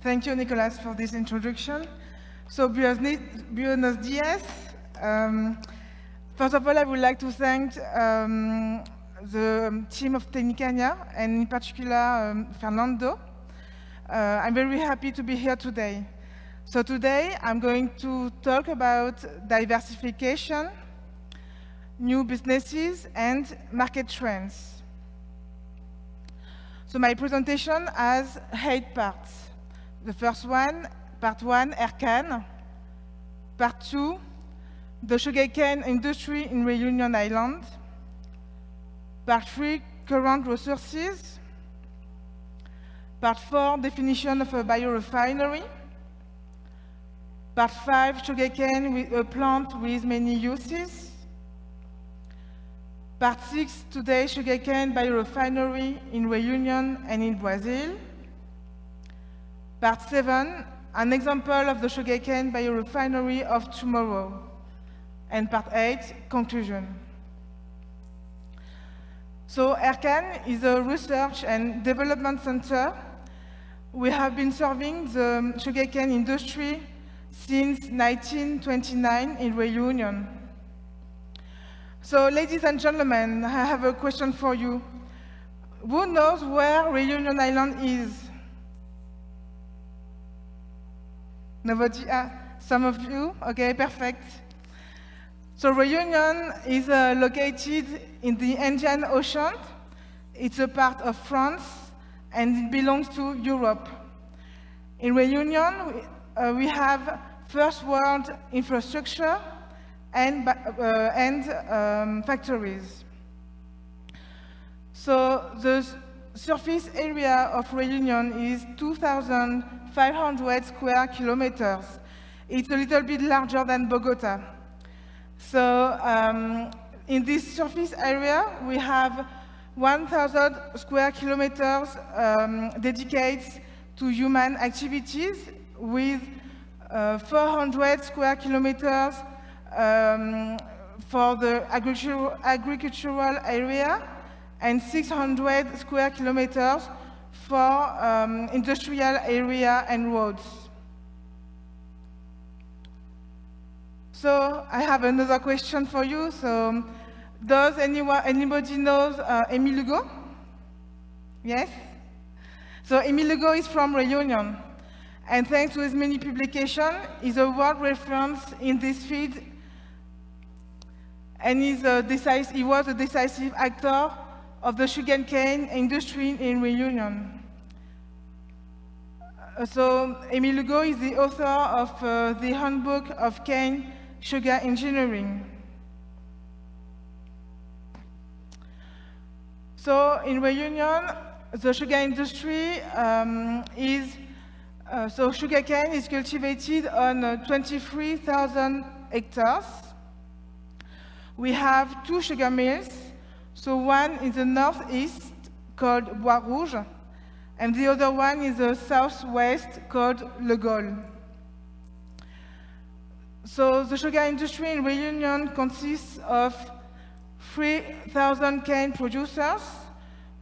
Thank you, Nicolas, for this introduction. So, buenos dias. First of all, I would like to thank the team of Tecnicaña, and in particular, Fernando. I'm very happy to be here today. So today, I'm going to talk about diversification, new businesses, and market trends. So my presentation has 8 parts. The first one, part 1, Ercan. Part 2, the sugarcane industry in Reunion Island. Part 3, current resources. Part 4, definition of a biorefinery. Part 5, sugarcane with a plant with many uses. Part 6, today, sugarcane biorefinery in Reunion and in Brazil. Part 7, an example of the sugarcane biorefinery of tomorrow. And Part 8, conclusion. So Ercan is a research and development center. We have been serving the sugarcane industry since 1929 in Reunion. So, ladies and gentlemen, I have a question for you. Who knows where Reunion Island is? Nobody? Some of you? Okay, perfect. So Reunion is located in the Indian Ocean. It's a part of France, and it belongs to Europe. In Reunion, we have first world infrastructure and factories. So the surface area of Reunion is 2,500 square kilometers. It's a little bit larger than Bogota. So in this surface area, we have 1,000 square kilometers dedicated to human activities, with 400 square kimeters for the agricultural area and 600 square kilometers for industrial area and roads. So I have another question for you. So does anybody knows Émile Hugo? Yes? So Émile Hugo is from Reunion. And thanks to his many publications, he's a world reference in this field, and he was a decisive actor of the sugarcane industry in Reunion. So Émile Hugo is the author of the Handbook of Cane Sugar Engineering. So in Reunion, the sugar industry so sugarcane is cultivated on 23,000 hectares. We have 2 sugar mills. So one in the northeast called Bois Rouge, and the other one in the southwest called Le Gaulle. So the sugar industry in Reunion consists of 3,000 cane producers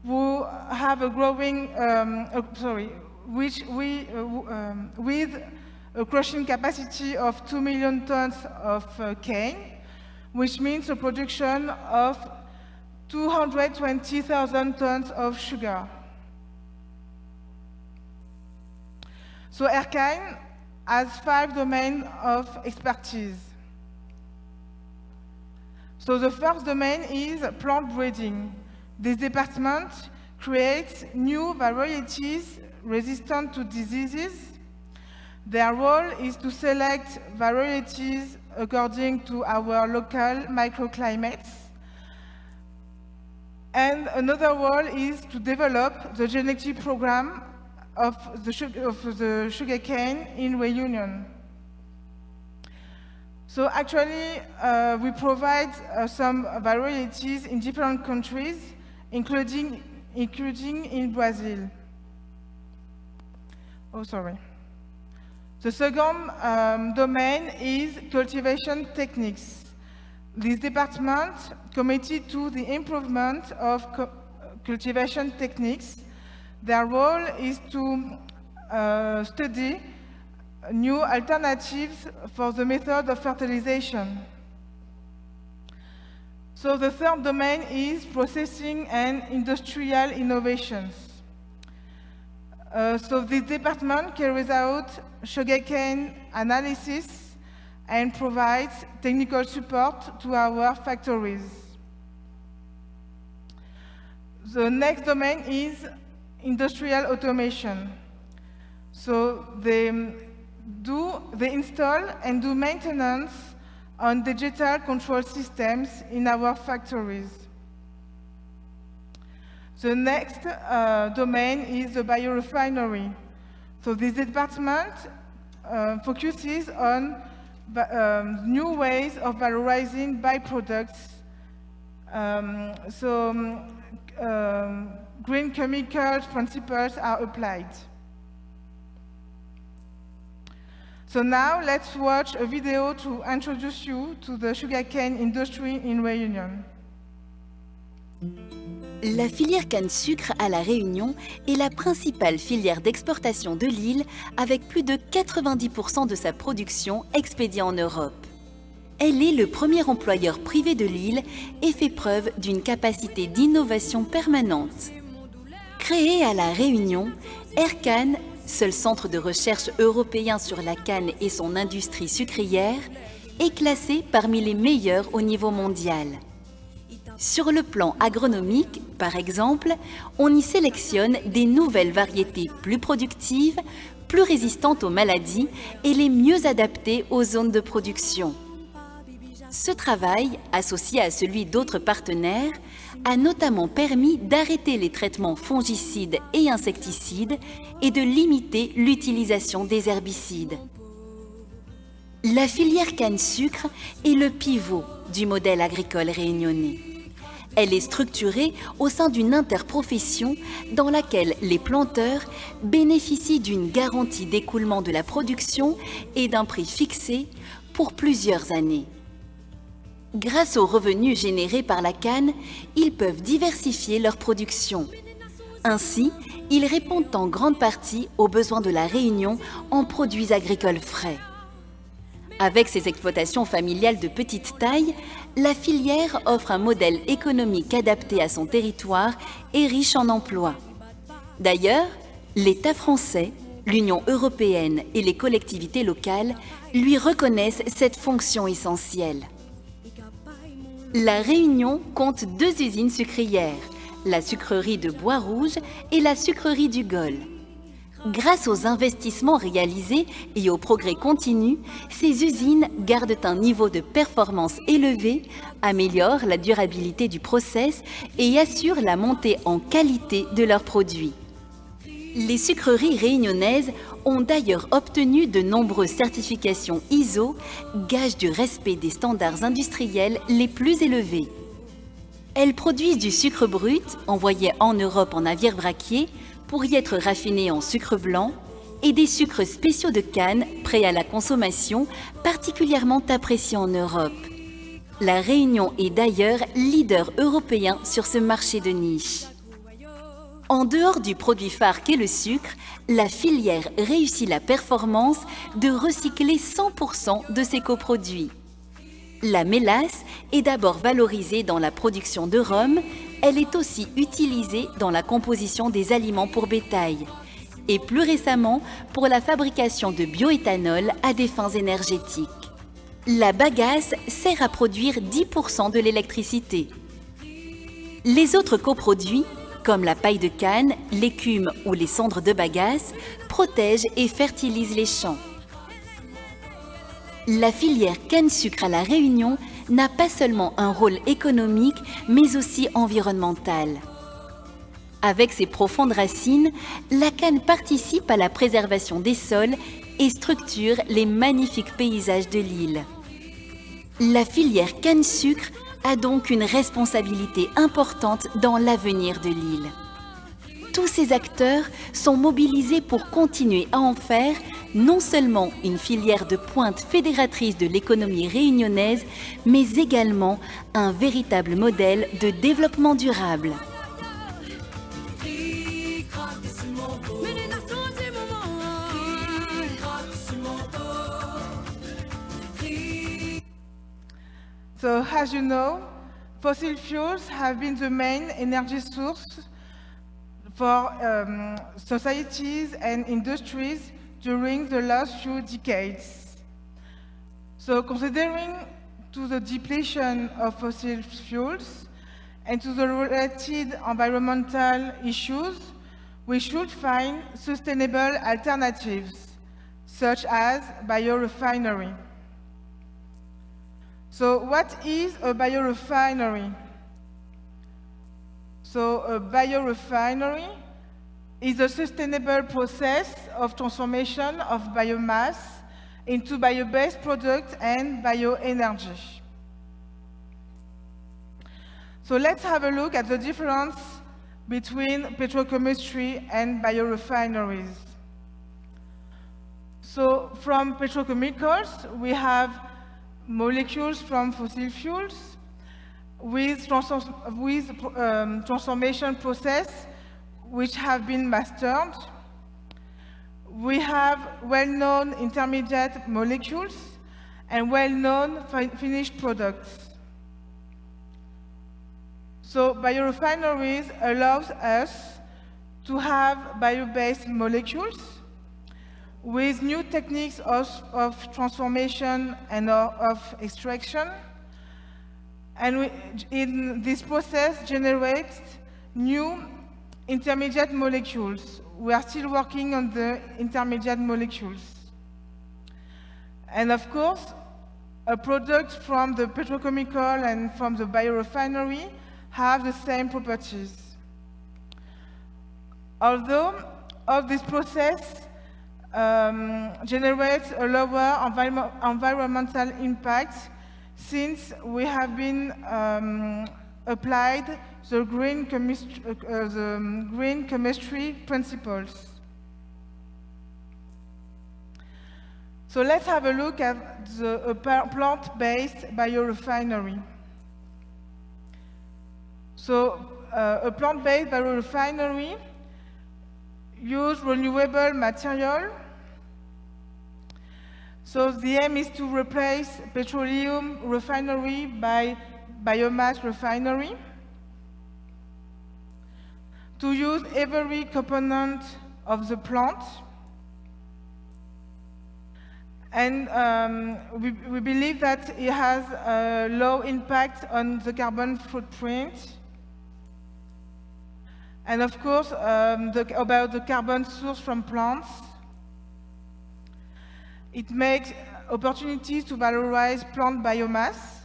who have a growing, with a crushing capacity of 2 million tons of cane, which means a production of 220,000 tons of sugar. So Ercan has 5 domains of expertise. So the first domain is plant breeding. This department creates new varieties resistant to diseases. Their role is to select varieties according to our local microclimates. And another role is to develop the genetic program of the sugarcane in Reunion. So actually, we provide some varieties in different countries, including in Brazil. Oh, sorry. The second domain is cultivation techniques. This department committed to the improvement of cultivation techniques. Their role is to study new alternatives for the method of fertilization. So the third domain is processing and industrial innovations. So this department carries out sugarcane analysis and provides technical support to our factories. The next domain is industrial automation. So they install and do maintenance on digital control systems in our factories. The next domain is the biorefinery. So this department focuses on new ways of valorizing byproducts. Green chemical principles are applied. So now let's watch a video to introduce you to the sugarcane industry in Réunion. La filière canne-sucre à La Réunion est la principale filière d'exportation de l'île avec plus de 90% de sa production expédiée en Europe. Elle est le premier employeur privé de l'île et fait preuve d'une capacité d'innovation permanente. Créée à La Réunion, Aircan, seul centre de recherche européen sur la canne et son industrie sucrière, est classée parmi les meilleurs au niveau mondial. Sur le plan agronomique, par exemple, on y sélectionne des nouvelles variétés plus productives, plus résistantes aux maladies et les mieux adaptées aux zones de production. Ce travail, associé à celui d'autres partenaires, a notamment permis d'arrêter les traitements fongicides et insecticides et de limiter l'utilisation des herbicides. La filière canne-sucre est le pivot du modèle agricole réunionnais. Elle est structurée au sein d'une interprofession dans laquelle les planteurs bénéficient d'une garantie d'écoulement de la production et d'un prix fixé pour plusieurs années. Grâce aux revenus générés par la canne, ils peuvent diversifier leur production. Ainsi, ils répondent en grande partie aux besoins de la Réunion en produits agricoles frais. Avec ses exploitations familiales de petite taille, la filière offre un modèle économique adapté à son territoire et riche en emplois. D'ailleurs, l'État français, l'Union européenne et les collectivités locales lui reconnaissent cette fonction essentielle. La Réunion compte 2 usines sucrières, la sucrerie de Bois-Rouge et la sucrerie du Gol. Grâce aux investissements réalisés et au progrès continu, ces usines gardent un niveau de performance élevé, améliorent la durabilité du process et assurent la montée en qualité de leurs produits. Les sucreries réunionnaises ont d'ailleurs obtenu de nombreuses certifications ISO, gage du respect des standards industriels les plus élevés. Elles produisent du sucre brut, envoyé en Europe en navire vraquier, pour y être raffiné en sucre blanc, et des sucres spéciaux de canne prêts à la consommation, particulièrement appréciés en Europe. La Réunion est d'ailleurs leader européen sur ce marché de niche. En dehors du produit phare qu'est le sucre, la filière réussit la performance de recycler 100% de ses coproduits. La mélasse est d'abord valorisée dans la production de rhum, elle est aussi utilisée dans la composition des aliments pour bétail et plus récemment pour la fabrication de bioéthanol à des fins énergétiques. La bagasse sert à produire 10% de l'électricité. Les autres coproduits, comme la paille de canne, l'écume ou les cendres de bagasse, protègent et fertilisent les champs. La filière canne-sucre à La Réunion n'a pas seulement un rôle économique, mais aussi environnemental. Avec ses profondes racines, la canne participe à la préservation des sols et structure les magnifiques paysages de l'île. La filière canne-sucre a donc une responsabilité importante dans l'avenir de l'île. Tous ces acteurs sont mobilisés pour continuer à en faire non seulement une filière de pointe fédératrice de l'économie réunionnaise, mais également un véritable modèle de développement durable. So as you know, fossil fuels have been the main energy source for societies and industries during the last few decades. So considering to the depletion of fossil fuels and to the related environmental issues, we should find sustainable alternatives, such as biorefinery. So what is a biorefinery? So a biorefinery is a sustainable process of transformation of biomass into bio-based products and bioenergy. So let's have a look at the difference between petrochemistry and biorefineries. So from petrochemicals, we have molecules from fossil fuels with transformation process which have been mastered. We have well-known intermediate molecules and well-known finished products. So biorefineries allows us to have bio-based molecules with new techniques of transformation and of extraction. And in this process generates new intermediate molecules. We are still working on the intermediate molecules. And of course, a product from the petrochemical and from the biorefinery have the same properties. Although of this process generates a lower environmental impact since we have been applied the green chemistry principles. So let's have a look at the plant-based biorefinery. So a plant-based biorefinery use renewable material. So the aim is to replace petroleum refinery by biomass refinery, to use every component of the plant, and we believe that it has a low impact on the carbon footprint. And of course, about the carbon source from plants, it makes opportunities to valorize plant biomass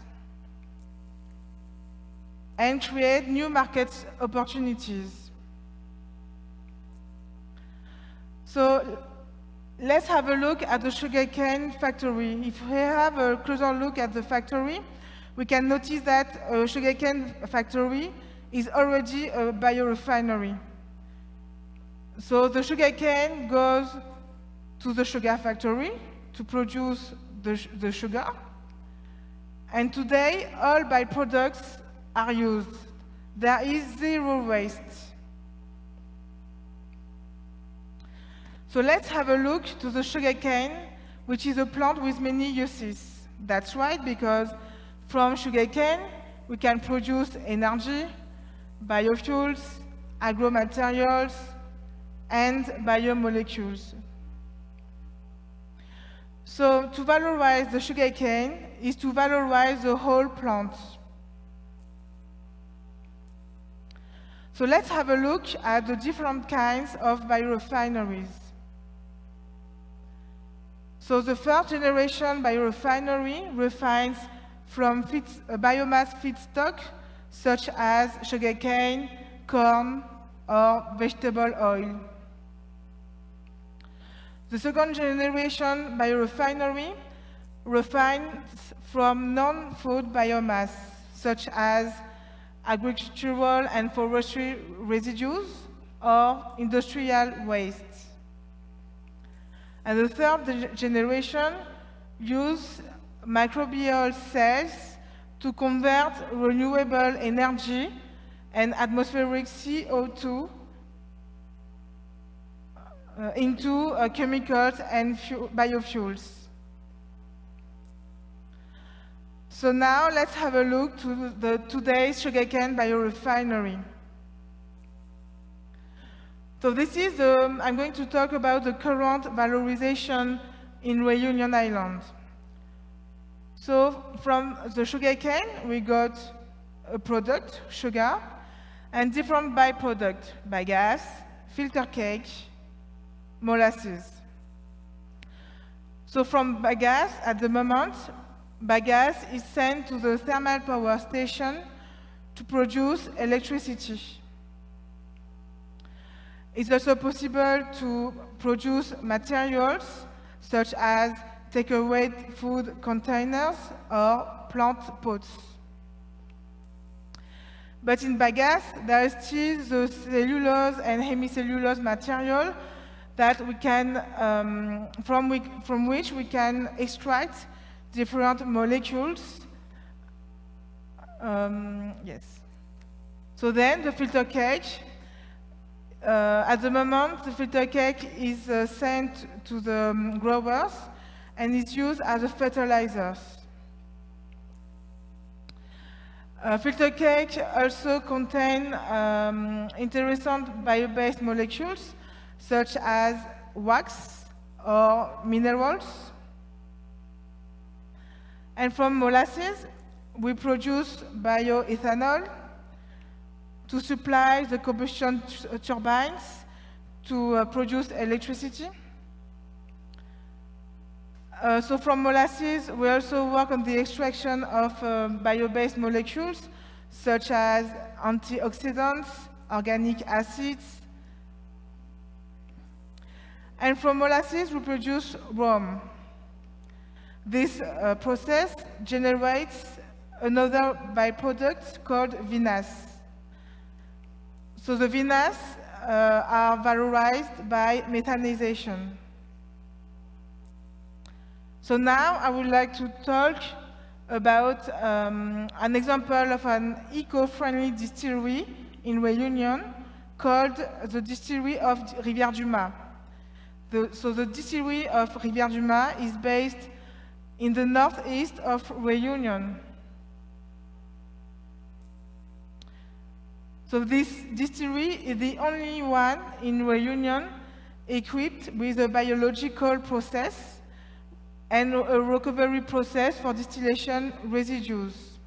and create new market opportunities. So let's have a look at the sugarcane factory. If we have a closer look at the factory, we can notice that a sugarcane factory is already a biorefinery. So the sugarcane goes to the sugar factory to produce the sugar. And today, all byproducts are used. There is zero waste. So let's have a look to the sugarcane, which is a plant with many uses. That's right, because from sugarcane, we can produce energy, biofuels, agromaterials, and biomolecules. So to valorize the sugarcane is to valorize the whole plant. So let's have a look at the different kinds of biorefineries. So the first generation biorefinery refines from biomass feedstock such as sugarcane, corn, or vegetable oil. The second generation biorefinery refines from non-food biomass, such as agricultural and forestry residues or industrial waste. And the third generation uses microbial cells to convert renewable energy and atmospheric CO2 into chemicals and biofuels. So now let's have a look to today's sugarcane biorefinery. So this is I'm going to talk about the current valorization in Reunion Island. So from the sugarcane, we got a product, sugar, and different byproducts, bagasse, filter cake, molasses. So from bagasse, at the moment, bagasse is sent to the thermal power station to produce electricity. It's also possible to produce materials such as takeaway food containers or plant pots. But in bagasse, there is still the cellulose and hemicellulose material that we can, from which we can extract different molecules. Yes. So then the filter cake. At the moment, the filter cake is sent to the growers and is used as a fertilizer. Filter cake also contain interesting bio-based molecules such as wax or minerals. And from molasses, we produce bioethanol to supply the combustion turbines to produce electricity. So from molasses, we also work on the extraction of bio-based molecules, such as antioxidants, organic acids. And from molasses, we produce rum. This process generates another byproduct called vinasse. So the vinasse are valorized by methanization. So now I would like to talk about an example of an eco-friendly distillery in Reunion called the Distillery of Rivière Juma. So the Distillery of Rivière Juma is based in the northeast of Reunion. So this distillery is the only one in Reunion equipped with a biological process and a recovery process for distillation residues.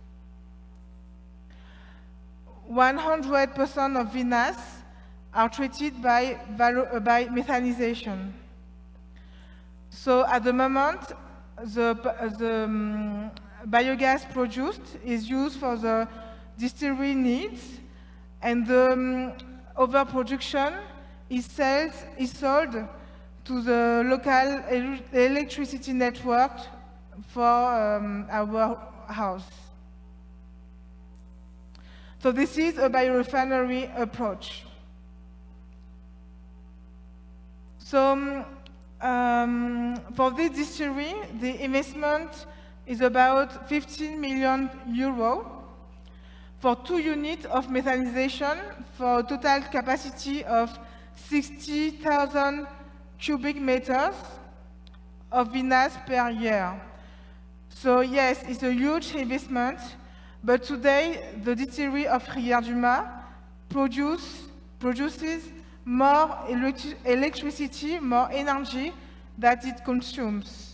100% of vinasse are treated by methanization. So at the moment, the biogas produced is used for the distillery needs, and the overproduction is sold to the local electricity network for our house. So this is a biorefinery approach. So for this distillery, the investment is about 15 million euros for 2 units of methanization for a total capacity of 60,000 cubic meters of vinasse per year. So yes, it's a huge investment, but today the distillery of Rivière Juma produces more electricity, more energy that it consumes.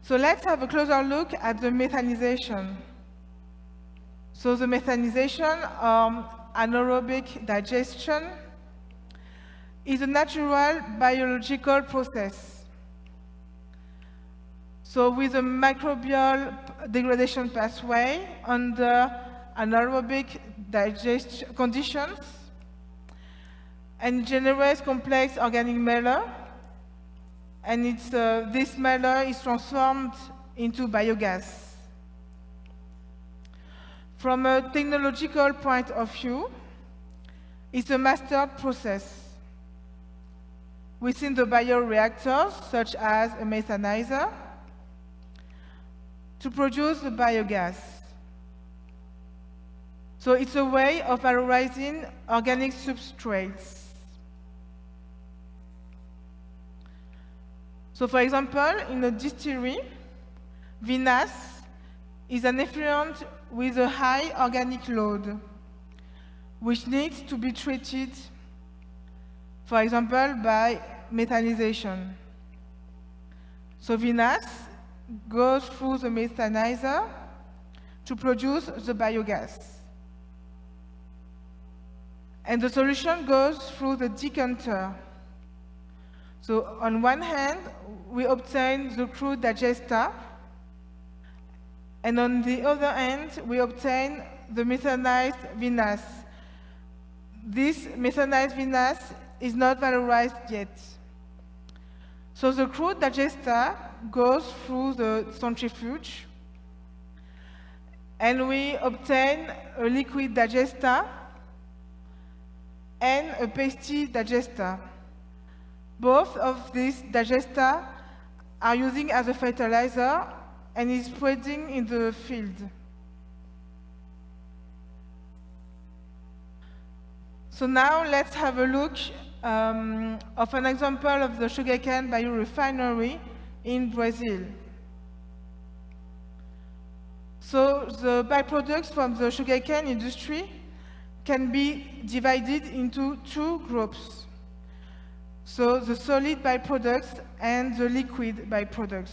So let's have a closer look at the methanization. So the methanization, anaerobic digestion, is a natural biological process. So with a microbial degradation pathway under anaerobic digestion conditions, and generates complex organic matter, and this matter is transformed into biogas. From a technological point of view, it's a mastered process. Within the bioreactors, such as a methanizer, to produce the biogas. So it's a way of valorizing organic substrates. So for example, in a distillery, vinasse is an effluent with a high organic load, which needs to be treated, for example, by methanization. So vinasse goes through the methanizer to produce the biogas. And the solution goes through the decanter. So on one hand, we obtain the crude digester, and on the other hand, we obtain the methanized vinasse. This methanized vinasse is not valorized yet. So the crude digester goes through the centrifuge, and we obtain a liquid digester and a pasty digester. Both of these digesters are using as a fertilizer and is spreading in the field. So now let's have a look of an example of the sugarcane biorefinery in Brazil. So the byproducts from the sugarcane industry can be divided into two groups. So the solid byproducts and the liquid byproducts.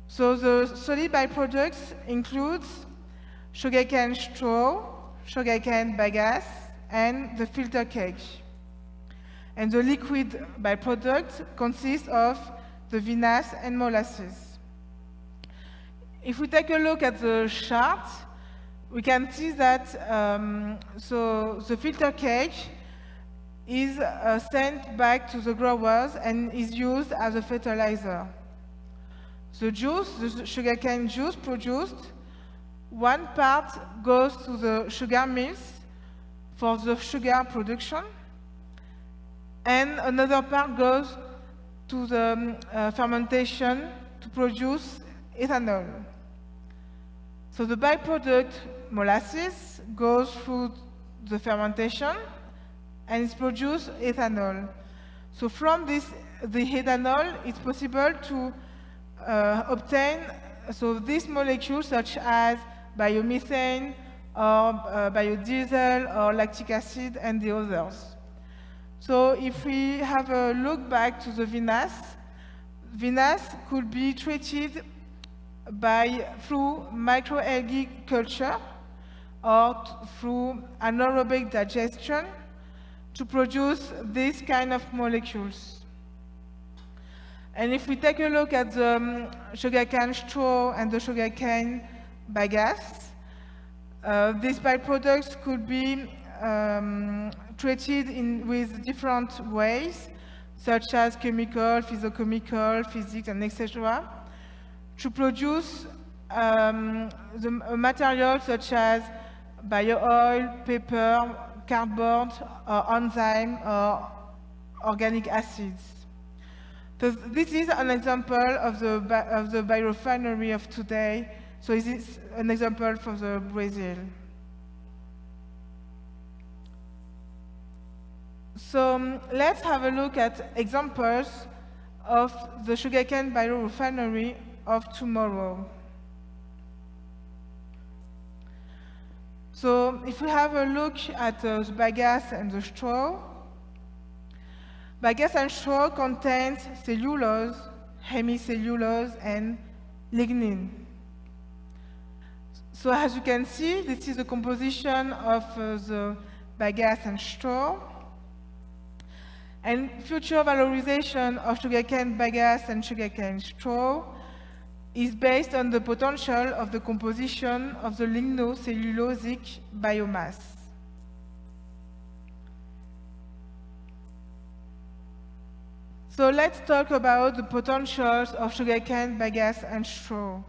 So the solid byproducts include sugarcane straw, sugarcane bagasse, and the filter cake. And the liquid byproduct consists of the vinasse and molasses. If we take a look at the chart, we can see that so the filter cake is sent back to the growers and is used as a fertilizer. The juice, the sugarcane juice produced, one part goes to the sugar mills for the sugar production, and another part goes to the fermentation to produce ethanol. So the byproduct molasses goes through the fermentation and it produces ethanol. So from this, the ethanol, it's possible to obtain these molecules such as biomethane or biodiesel or lactic acid and the others. So if we have a look back to the vinasse, vinasse could be treated through microalgae culture or through anaerobic digestion to produce this kind of molecules. And if we take a look at the sugarcane straw and the sugarcane bagasse, these byproducts could be treated with different ways, such as chemical, physicochemical, physics, and etc., to produce materials such as bio-oil, paper, cardboard, or enzyme, or organic acids. So this is an example of the biorefinery of today. So this is an example for the Brazil. So let's have a look at examples of the sugarcane biorefinery of tomorrow. So if we have a look at the bagasse and the straw, bagasse and straw contains cellulose, hemicellulose, and lignin. So as you can see, this is the composition of the bagasse and straw. And future valorization of sugarcane bagasse and sugarcane straw is based on the potential of the composition of the lignocellulosic biomass. So let's talk about the potentials of sugarcane bagasse and straw.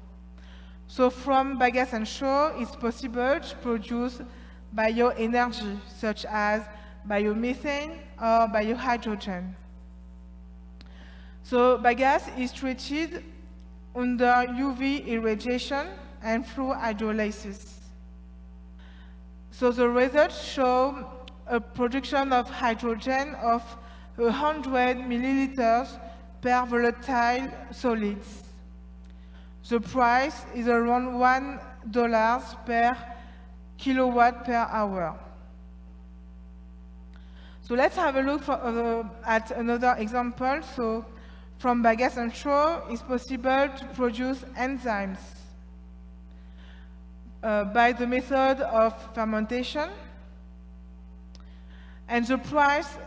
So from bagasse and straw, it's possible to produce bioenergy, such as biomethane or biohydrogen. So bagasse is treated under UV irradiation and through hydrolysis. So the results show a production of hydrogen of 100 milliliters per volatile solids. The price is around $1 per kilowatt per hour. So let's have a look at another example. So from bagasse and straw, it's possible to produce enzymes by the method of fermentation. And the price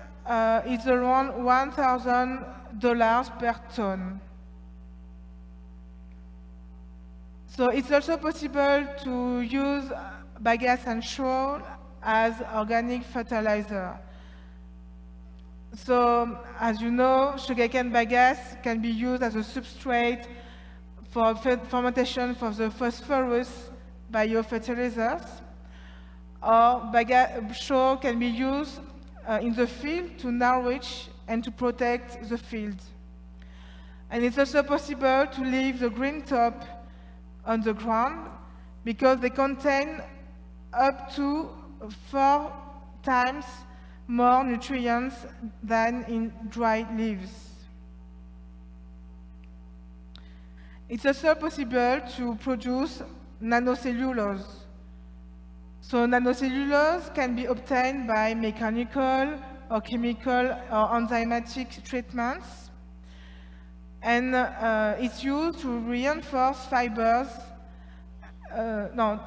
is around $1,000 per ton. So it's also possible to use bagasse and straw as organic fertilizer. So, as you know, sugarcane bagasse can be used as a substrate for fermentation for the phosphorus biofertilizers, or straw can be used in the field to nourish and to protect the field. And it's also possible to leave the green top on the ground because they contain up to 4 times more nutrients than in dry leaves. It's also possible to produce nanocellulose. So nanocellulose can be obtained by mechanical or chemical or enzymatic treatments, and it's used to reinforce fibers.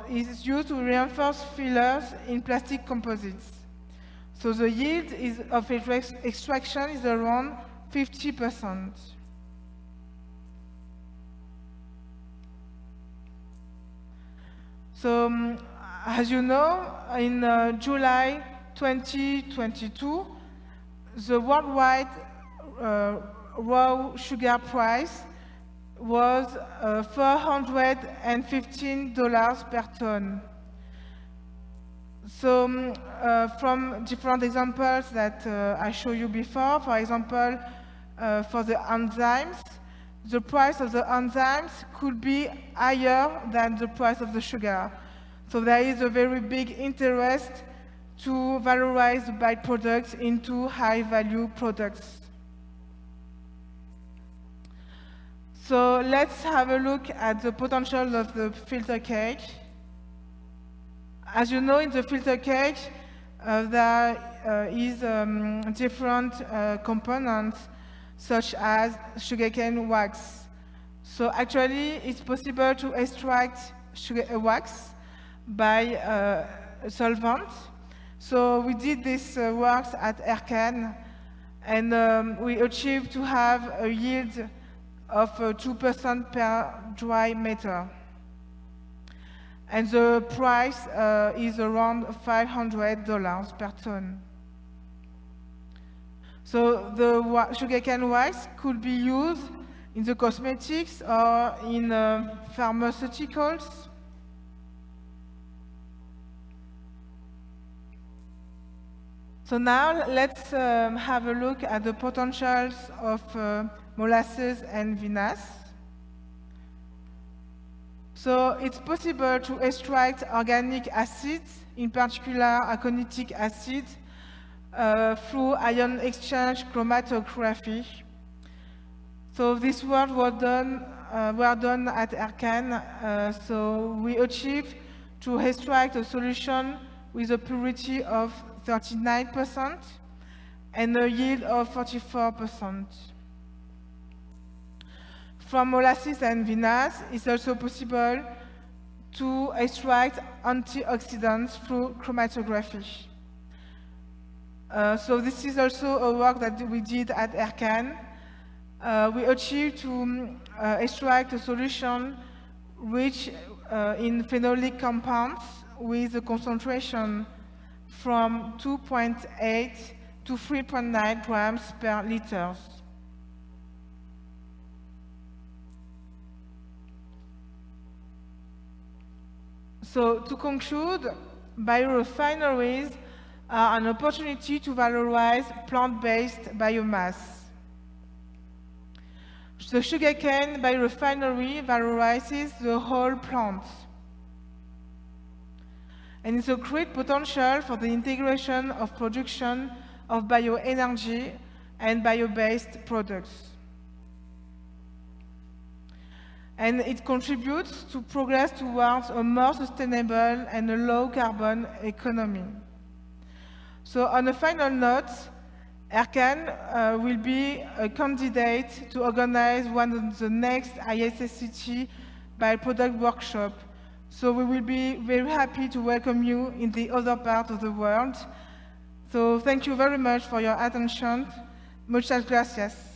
It's used to reinforce fillers in plastic composites. So the yield of extraction is around 50%. So, as you know, in July 2022, the worldwide raw sugar price was $415 per ton. So from different examples that I showed you before, for example, for the enzymes, the price of the enzymes could be higher than the price of the sugar. So there is a very big interest to valorize the byproducts into high-value products. So let's have a look at the potential of the filter cake. As you know, in the filter cake, there is different components, such as sugarcane wax. So actually, it's possible to extract wax by a solvent. So we did this works at XII, and we achieved to have a yield of 2% per dry meter. And the price is around $500 per ton. So the sugarcane wax could be used in the cosmetics or in pharmaceuticals. So now let's have a look at the potentials of molasses and vinasse. So it's possible to extract organic acids, in particular aconitic acid, through ion exchange chromatography. So this work were done at XII. So we achieved to extract a solution with a purity of 39% and a yield of 44%. From molasses and vinasse, it's also possible to extract antioxidants through chromatography. So this is also a work that we did at XII. We achieved to extract a solution rich in phenolic compounds with a concentration from 2.8 to 3.9 grams per liter. So to conclude, biorefineries are an opportunity to valorize plant-based biomass. The sugarcane biorefinery valorizes the whole plant. And it's a great potential for the integration of production of bioenergy and bio-based products. and it contributes to progress towards a more sustainable and a low-carbon economy. So on a final note, ERCAN will be a candidate to organize one of the next ISSCT bioproduct workshop. So we will be very happy to welcome you in the other part of the world. So thank you very much for your attention. Muchas gracias.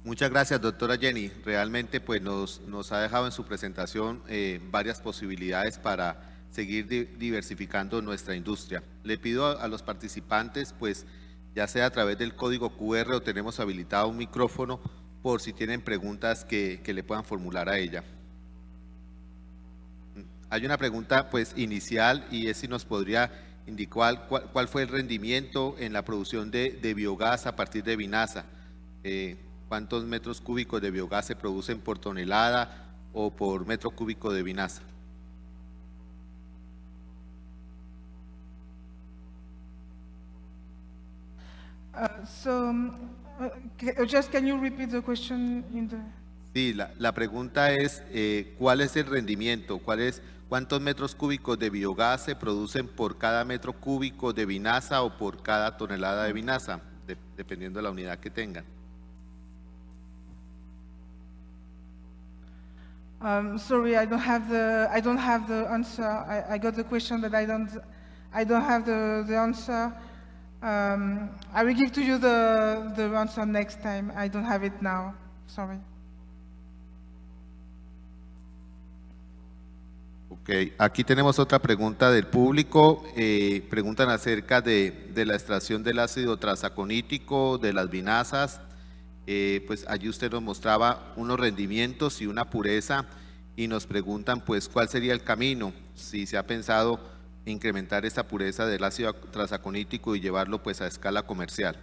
Muchas gracias, doctora Jenny. Realmente pues nos ha dejado en su presentación varias posibilidades para seguir diversificando nuestra industria. Le pido a los participantes, pues ya sea a través del código QR o tenemos habilitado un micrófono por si tienen preguntas que le puedan formular a ella. Hay una pregunta pues inicial y es si nos podría indicar cuál fue el rendimiento en la producción de biogás a partir de vinaza. ¿Cuántos metros cúbicos de biogás se producen por tonelada o por metro cúbico de vinaza? Just can you repeat the question in the... Sí, la pregunta es ¿cuál es el rendimiento? ¿Cuántos metros cúbicos de biogás se producen por cada metro cúbico de vinaza o por cada tonelada de vinaza, dependiendo de la unidad que tengan? Sorry, I don't have the answer. I got the question, but I don't have the answer. I will give to you the answer next time. I don't have it now. Sorry. Ok, aquí tenemos otra pregunta del público. Preguntan acerca de la extracción del ácido transaconítico, de las vinazas. Pues allí usted nos mostraba unos rendimientos y una pureza y nos preguntan pues cuál sería el camino, si se ha pensado incrementar esta pureza del ácido transaconítico y llevarlo pues a escala comercial.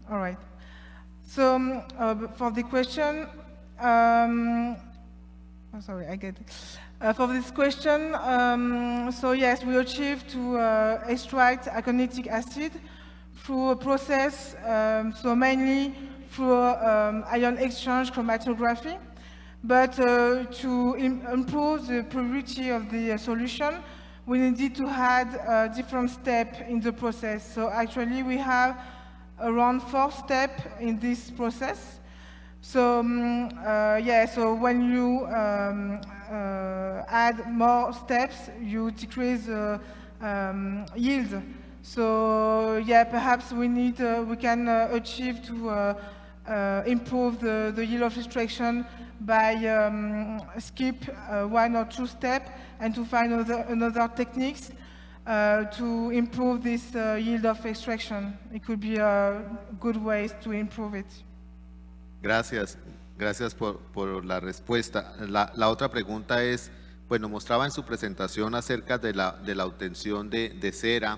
All right. So for the question, sorry, I get it. For this question, so yes, we achieved to extract aconitic acid through a process, so mainly through ion exchange chromatography. But to improve the purity of the solution, we needed to add different steps in the process. So actually, we have around 4 steps in this process. So yeah, so when you add more steps, you decrease yield. So yeah, perhaps we can achieve to improve the yield of extraction by skip 1 or 2 steps and to find another techniques to improve this yield of extraction. It could be good ways to improve it. Gracias por la respuesta. La otra pregunta es, pues nos mostraba en su presentación acerca de la obtención de cera,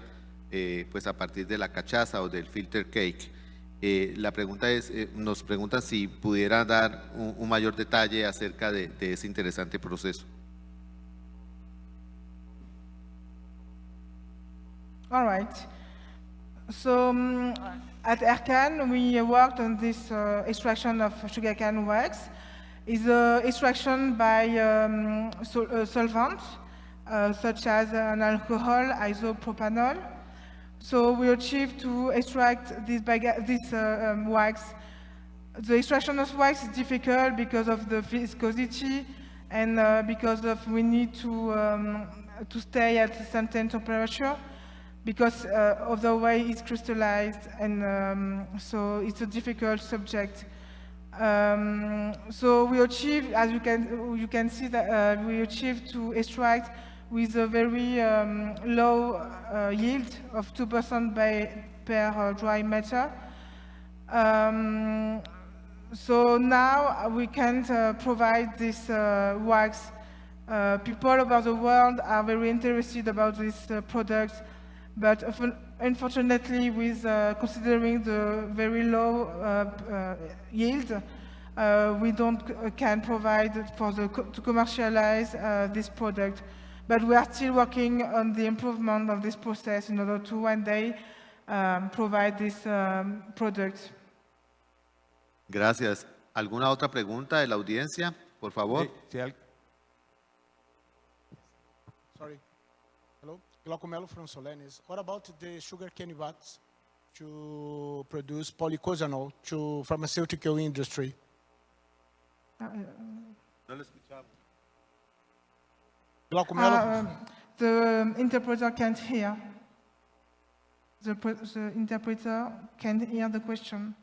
pues a partir de la cachaza o del filter cake. La pregunta es, nos preguntan si pudiera dar un mayor detalle acerca de ese interesante proceso. All right. So at ERCAN, we worked on this extraction of sugarcane wax. It's extraction by solvents, such as an alcohol, isopropanol. So we achieved to extract this wax. The extraction of wax is difficult because of the viscosity and because we need to stay at a certain temperature, because of the way it's crystallized, and so it's a difficult subject. So we achieved, as you can see, that we achieved to extract with a very low yield of 2% per dry matter. So now we can provide this wax People over the world are very interested about this product, but unfortunately, with considering the very low yield, we can provide to commercialize this product. But we are still working on the improvement of this process in order to one day provide this product. Gracias. ¿Alguna otra pregunta de la audiencia? Por favor. Sorry. Hello. Glauco Melo from Solenis. What about the sugarcane wax to produce polycosanol to pharmaceutical industry? No lo escuchamos. Glauco Melo. The interpreter can't hear. The interpreter can't hear the question.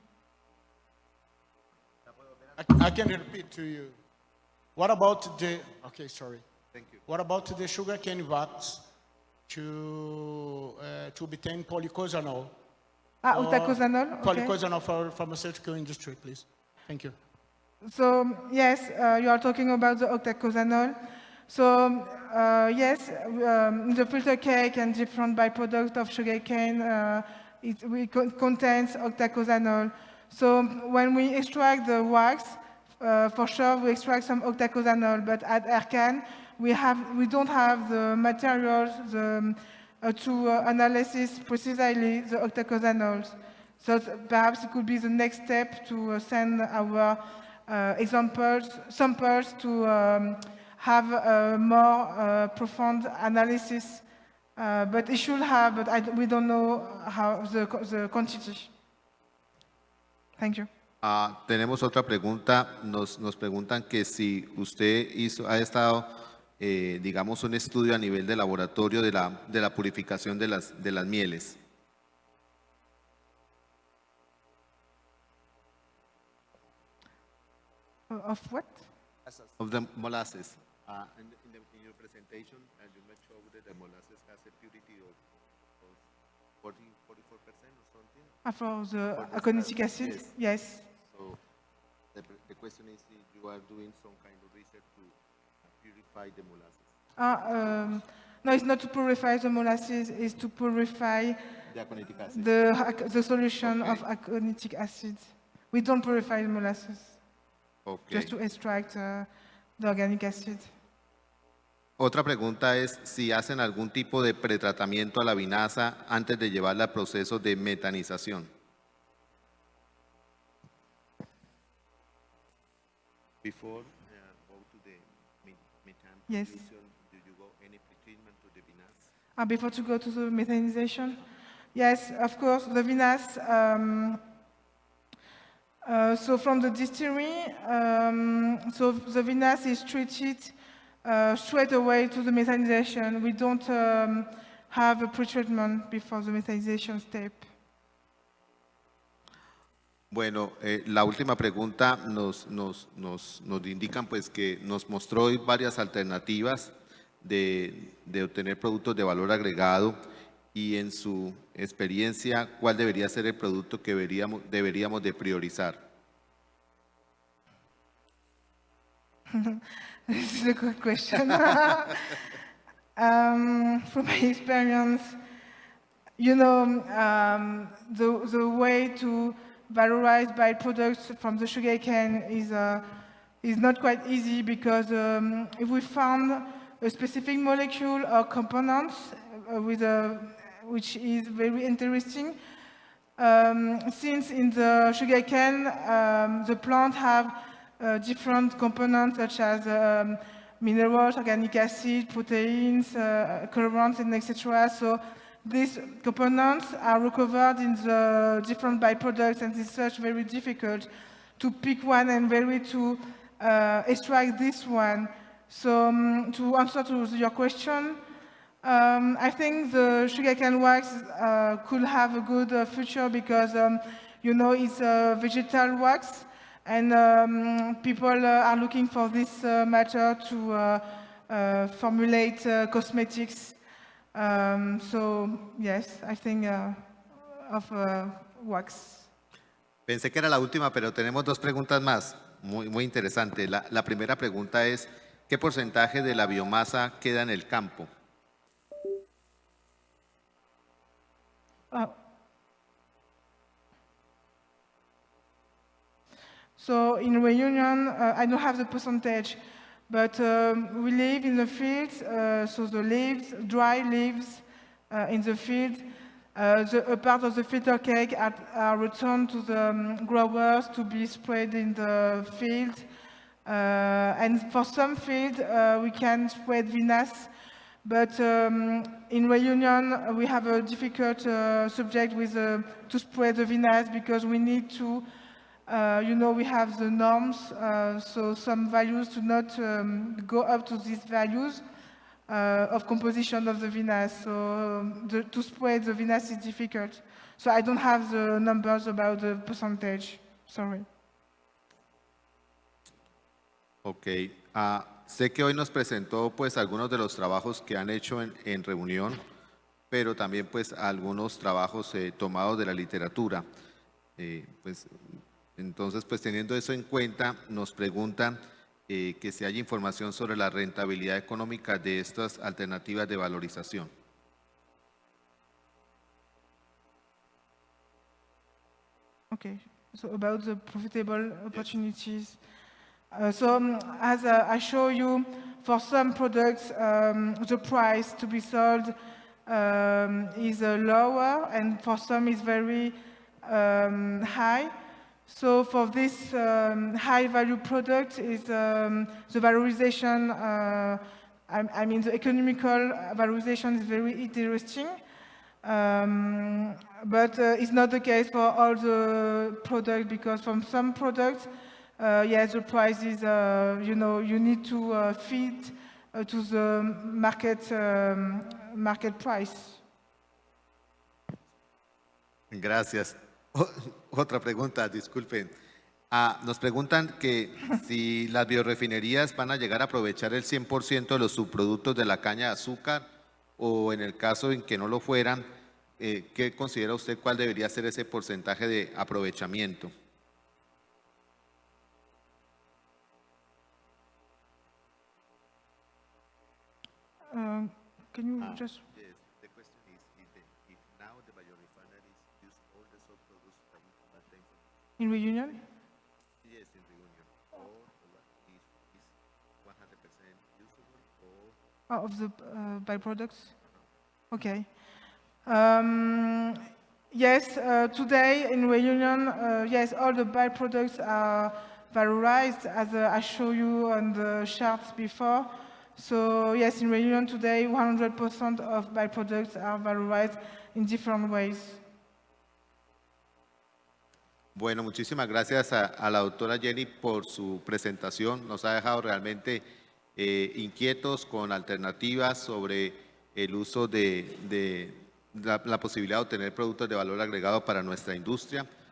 I can repeat to you. What about the, okay, sorry. Thank you. What about the sugarcane wax to obtain polycosanol? Octacosanol, okay. Polycosanol for pharmaceutical industry, please. Thank you. So, yes, you are talking about the octacosanol. So, yes, the filter cake and different byproducts of sugarcane, it contains octacosanol. So when we extract the wax, for sure we extract some octacosanol, but at ERCAN, we don't have the materials to analyze precisely the octacosanols. So perhaps it could be the next step to send our samples to have a more profound analysis. But it should have, but we don't know how the quantity. Thank you. Tenemos otra pregunta. Nos preguntan que si usted ha estado, digamos, un estudio a nivel de laboratorio de la purificación de las mieles. Of what? Of the molasses. In your presentation, you showed that the molasses has a purity of 44% or something. For the aconitic acid, yes. So the question is if you are doing some kind of research to purify the molasses. No, it's not to purify the molasses, it's to purify The aconitic acid. the solution of aconitic acid. We don't purify the molasses, just to extract the organic acid. Otra pregunta es si hacen algún tipo de pretratamiento a la vinaza antes de llevarla al proceso de metanización. Before go to the methane Yes. production, do you go any pretreatment to the vinasse? Before to go to the methanization? Yes, of course, the vinasse. So from the distillery, so the vinasse is treated straight away to the methanization. We don't have a pretreatment before the methanization step. Bueno, la última pregunta nos indican pues que nos mostró hoy varias alternativas de obtener productos de valor agregado y en su experiencia, ¿cuál debería ser el producto que deberíamos de priorizar? This is a good question. From my experience, you know, the way to valorize byproducts from the sugarcane is not quite easy because if we found a specific molecule or component which is very interesting, since in the sugarcane the plant have different components such as minerals, organic acid, proteins, colorants, and etc. So these components are recovered in the different byproducts, and it's such very difficult to pick one and to extract this one. So to answer to your question, I think the sugarcane wax could have a good future because you know it's a vegetal wax. And people are looking for this matter to formulate cosmetics. So, yes, I think of wax. Pensé que era la última, pero tenemos dos preguntas más, muy interesantes. La primera pregunta es ¿Qué porcentaje de la biomasa queda en el campo? So in Reunion, I don't have the percentage, but we live in the fields, so the leaves, dry leaves in the field, a part of the filter cake are returned to the growers to be spread in the field. And for some field, we can spread vinasse, but in Reunion, we have a difficult subject with to spread the vinasse because we need to we have the norms, so some values do not go up to these values of composition of the vinasse. So to spread the vinasse is difficult. So I don't have the numbers about the percentage. Sorry. Ok. Sé que hoy nos presentó pues algunos de los trabajos que han hecho en reunión, pero también pues algunos trabajos tomados de la literatura. Entonces, pues teniendo eso en cuenta, nos preguntan que si hay información sobre la rentabilidad económica de estas alternativas de valorización. Okay, so about the profitable opportunities. As I show you, for some products, the price to be sold is lower, and for some is very high. So for this high-value product, is the valorization. I mean, the economical valorization is very interesting, but it's not the case for all the products because from some products, yes, the price is you need to fit to the market price. Gracias. Otra pregunta, disculpen. Nos preguntan que si las biorefinerías van a llegar a aprovechar el 100% de los subproductos de la caña de azúcar o en el caso en que no lo fueran, ¿qué considera usted cuál debería ser ese porcentaje de aprovechamiento? Can you just... Yes, the question is if now the biorefineries use all the subproducts that you contain. In Reunion? Yes, in reunion. Or is 100% usable or... Of the byproducts? Okay. Yes, today in Reunion, yes, all the byproducts are valorized as I showed you on the charts before. So yes, in Reunion today, 100% of byproducts are valorized in different ways. Bueno, muchísimas gracias a la doctora Jenny por su presentación. Nos ha dejado realmente inquietos con alternativas sobre el uso de la posibilidad de obtener productos de valor agregado para nuestra industria.